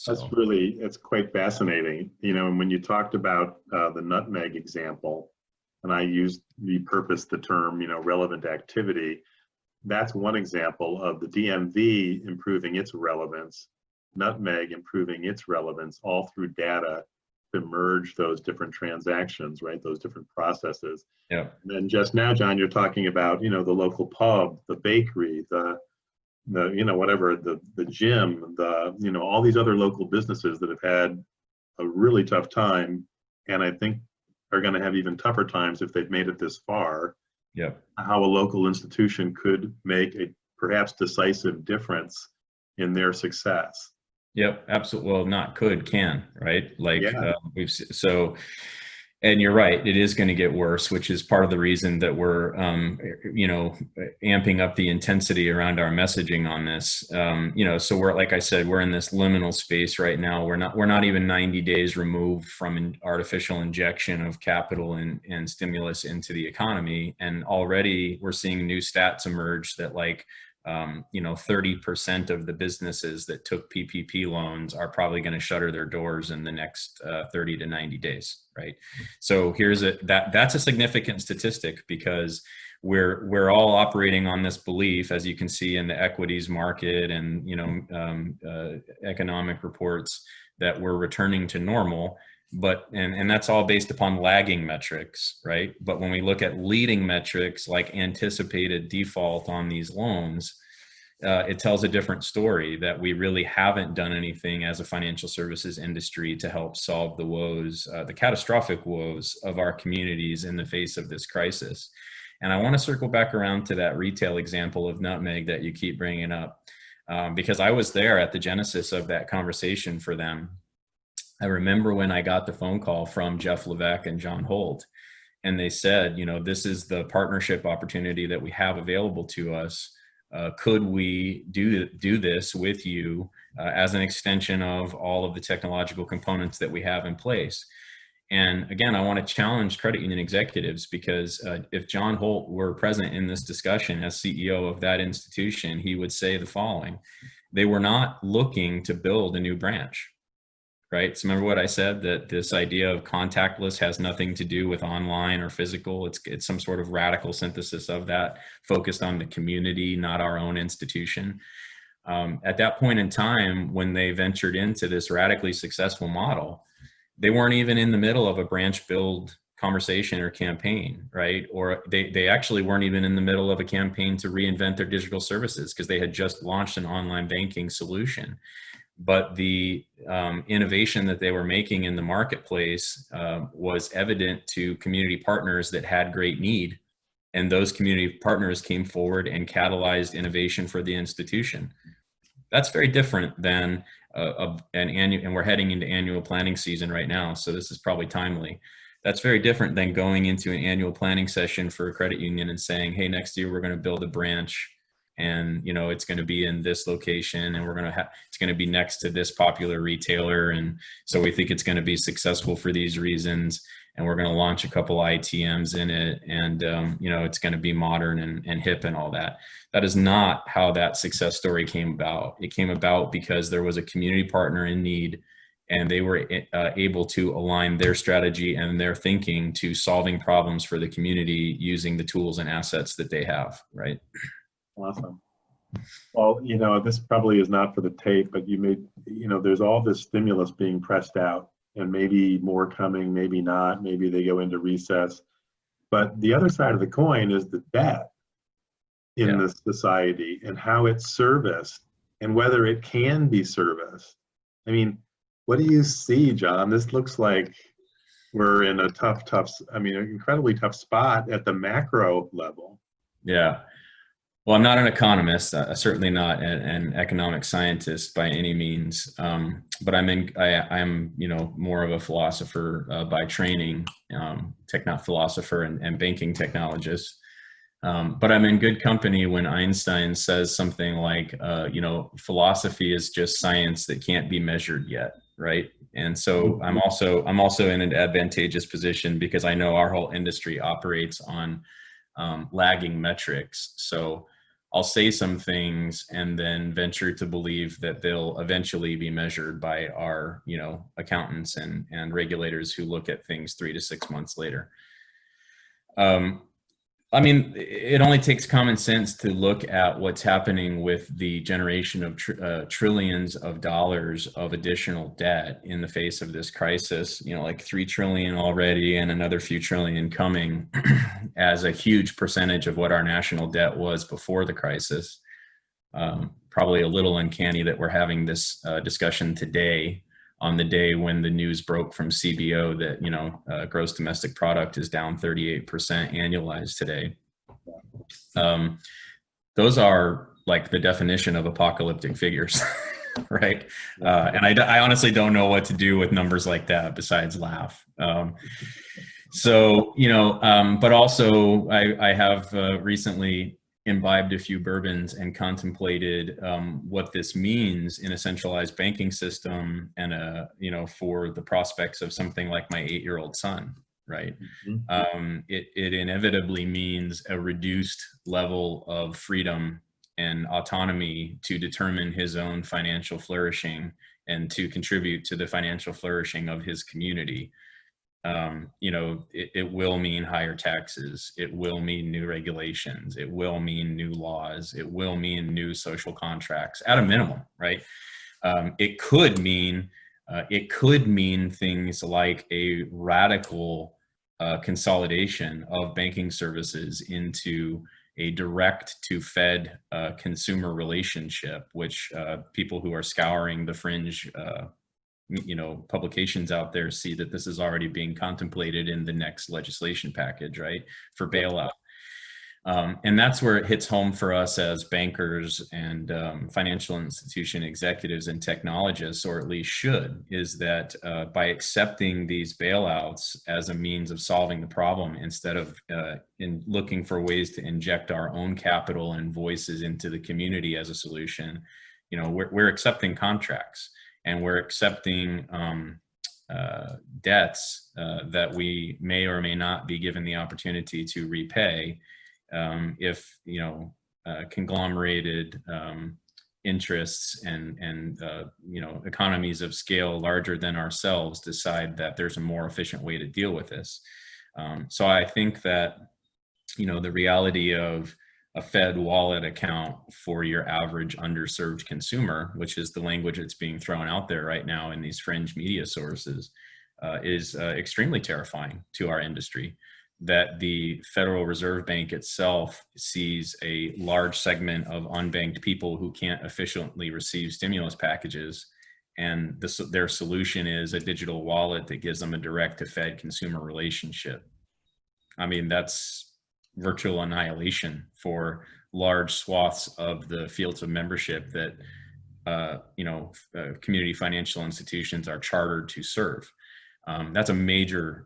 That's So really, it's quite fascinating. And when you talked about the nutmeg example, and I repurposed the term, relevant activity, that's one example of the DMV improving its relevance, nutmeg improving its relevance, all through data to merge those different transactions, right? Those different processes. yeah. And then just now, John, you're talking about, the local pub, the bakery, whatever, the gym, all these other local businesses that have had a really tough time, and I think are going to have even tougher times if they've made it this far. Yeah. How a local institution could make a perhaps decisive difference in their success. Yep, absolutely. Well, not could, can, right? Like Yeah, so, and you're right, it is going to get worse, which is part of the reason that we're, amping up the intensity around our messaging on this. So we're, like I said, we're in this liminal space right now. We're not even 90 days removed from an artificial injection of capital and stimulus into the economy, and already we're seeing new stats emerge that 30% of the businesses that took PPP loans are probably going to shutter their doors in the next 30 to 90 days, right? So that's a significant statistic, because we're all operating on this belief, as you can see in the equities market and economic reports, that we're returning to normal. But and that's all based upon lagging metrics, right? But when we look at leading metrics like anticipated default on these loans, it tells a different story, that we really haven't done anything as a financial services industry to help solve the woes, the catastrophic woes of our communities in the face of this crisis. And I want to circle back around to that retail example of nutmeg that you keep bringing up, because I was there at the genesis of that conversation for them. I remember when I got the phone call from Jeff Levesque and John Holt, and they said, this is the partnership opportunity that we have available to us. Could we do this with you as an extension of all of the technological components that we have in place? And again, I want to challenge credit union executives, because if John Holt were present in this discussion as CEO of that institution, he would say the following: they were not looking to build a new branch. Right. So remember what I said, that this idea of contactless has nothing to do with online or physical. It's some sort of radical synthesis of that, focused on the community, not our own institution. At that point in time, when they ventured into this radically successful model, they weren't even in the middle of a branch build conversation or campaign, right? Or they actually weren't even in the middle of a campaign to reinvent their digital services, because they had just launched an online banking solution. But the innovation that they were making in the marketplace was evident to community partners that had great need. And those community partners came forward and catalyzed innovation for the institution. That's very different than an annual, and we're heading into annual planning season right now, so this is probably timely. That's very different than going into an annual planning session for a credit union and saying, hey, next year we're going to build a branch, and it's going to be in this location, and it's going to be next to this popular retailer, and so we think it's going to be successful for these reasons, and we're going to launch a couple ITMs in it, and it's going to be modern and hip and all that. That is not how that success story came about. It came about because there was a community partner in need, and they were able to align their strategy and their thinking to solving problems for the community using the tools and assets that they have, right? awesome. Well, this probably is not for the tape, but there's all this stimulus being pressed out, and maybe more coming, maybe not, maybe they go into recess. But the other side of the coin is the debt in this society and how it's serviced and whether it can be serviced. I mean, what do you see, John? This looks like we're in a an incredibly tough spot at the macro level. Yeah. Well, I'm not an economist, certainly not an economic scientist by any means, but I'm more of a philosopher by training, philosopher and banking technologist. But I'm in good company when Einstein says something like, philosophy is just science that can't be measured yet, right? And so I'm also in an advantageous position, because I know our whole industry operates on lagging metrics. So I'll say some things and then venture to believe that they'll eventually be measured by our, accountants and regulators who look at things 3 to 6 months later. I mean, it only takes common sense to look at what's happening with the generation of trillions of dollars of additional debt in the face of this crisis, like 3 trillion already and another few trillion coming as a huge percentage of what our national debt was before the crisis. Probably a little uncanny that we're having this discussion today on the day when the news broke from CBO that, gross domestic product is down 38% annualized today. Those are like the definition of apocalyptic figures, right? And I honestly don't know what to do with numbers like that besides laugh. But also I have recently imbibed a few bourbons and contemplated what this means in a centralized banking system and for the prospects of something like my 8-year-old son, right? Mm-hmm. It inevitably means a reduced level of freedom and autonomy to determine his own financial flourishing and to contribute to the financial flourishing of his community. It will mean higher taxes. It will mean new regulations. It will mean new laws. It will mean new social contracts at a minimum, right? It could mean things like a radical consolidation of banking services into a direct to Fed consumer relationship, which people who are scouring the fringe publications out there see that this is already being contemplated in the next legislation package, right, for bailout. And that's where it hits home for us as bankers and financial institution executives and technologists, or at least should, is that by accepting these bailouts as a means of solving the problem, instead of in looking for ways to inject our own capital and voices into the community as a solution, we're accepting contracts. And we're accepting debts that we may or may not be given the opportunity to repay if conglomerated interests and economies of scale larger than ourselves decide that there's a more efficient way to deal with this. So I think that the reality of a Fed wallet account for your average underserved consumer, which is the language that's being thrown out there right now in these fringe media sources, is extremely terrifying to our industry. That the Federal Reserve Bank itself sees a large segment of unbanked people who can't efficiently receive stimulus packages, and their solution is a digital wallet that gives them a direct to Fed consumer relationship. I mean, that's virtual annihilation for large swaths of the fields of membership that community financial institutions are chartered to serve. That's a major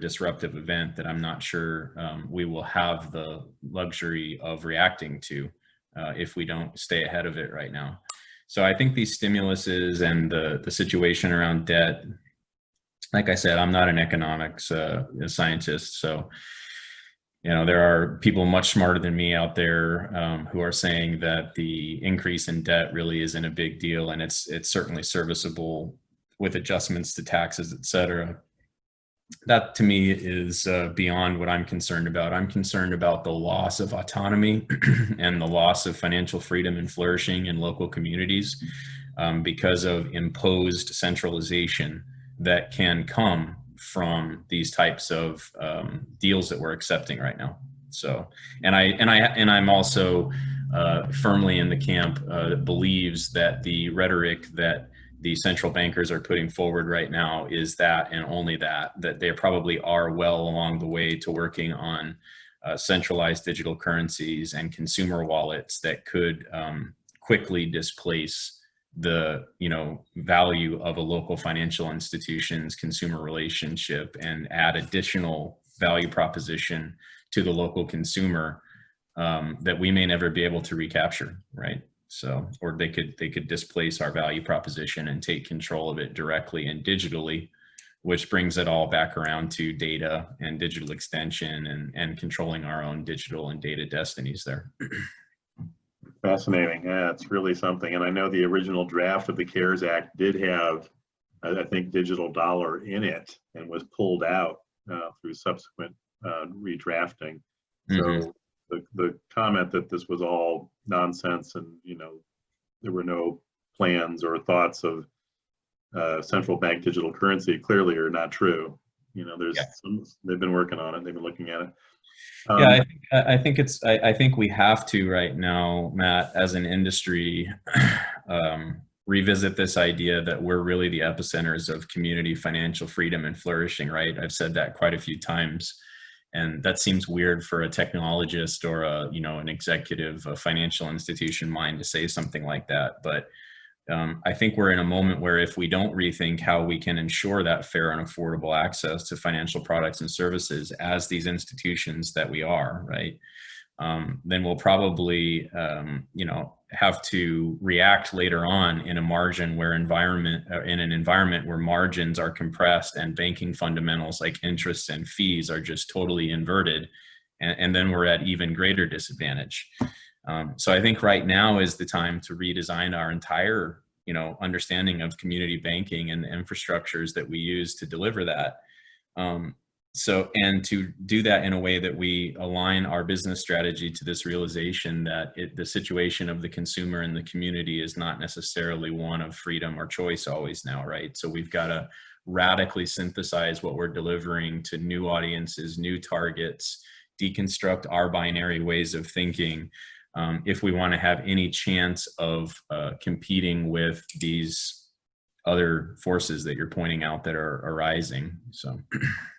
disruptive event that I'm not sure we will have the luxury of reacting to if we don't stay ahead of it right now. So I think these stimuluses and the situation around debt, like I said, I'm not an economics scientist, so there are people much smarter than me out there who are saying that the increase in debt really isn't a big deal, and it's certainly serviceable with adjustments to taxes, et cetera. That to me is beyond what I'm concerned about. I'm concerned about the loss of autonomy and the loss of financial freedom and flourishing in local communities because of imposed centralization that can come from these types of deals that we're accepting right now. So, and I'm also firmly in the camp that believes that the rhetoric that the central bankers are putting forward right now is that and only that they probably are well along the way to working on centralized digital currencies and consumer wallets that could quickly displace the value of a local financial institution's consumer relationship and add additional value proposition to the local consumer that we may never be able to recapture, right? So, or they could displace our value proposition and take control of it directly and digitally, which brings it all back around to data and digital extension and controlling our own digital and data destinies there. Fascinating. Yeah, it's really something. And I know the original draft of the CARES Act did have, I think, digital dollar in it and was pulled out through subsequent redrafting. Hmm. So the comment that this was all nonsense and, there were no plans or thoughts of central bank digital currency clearly are not true. They've been working on it. They've been looking at it. Yeah, Um, I think we have to right now, Matt, as an industry, revisit this idea that we're really the epicenters of community financial freedom and flourishing, right? I've said that quite a few times, and that seems weird for a technologist or an executive, a financial institution mind to say something like that. But I think we're in a moment where if we don't rethink how we can ensure that fair and affordable access to financial products and services as these institutions that we are, right, then we'll probably, have to react later on in a margin where in an environment where margins are compressed and banking fundamentals like interest and fees are just totally inverted, and then we're at even greater disadvantage. So I think right now is the time to redesign our entire, understanding of community banking and the infrastructures that we use to deliver that. And to do that in a way that we align our business strategy to this realization that the situation of the consumer and the community is not necessarily one of freedom or choice always now, right? So we've got to radically synthesize what we're delivering to new audiences, new targets, deconstruct our binary ways of thinking, if we want to have any chance of competing with these other forces that you're pointing out that are arising. So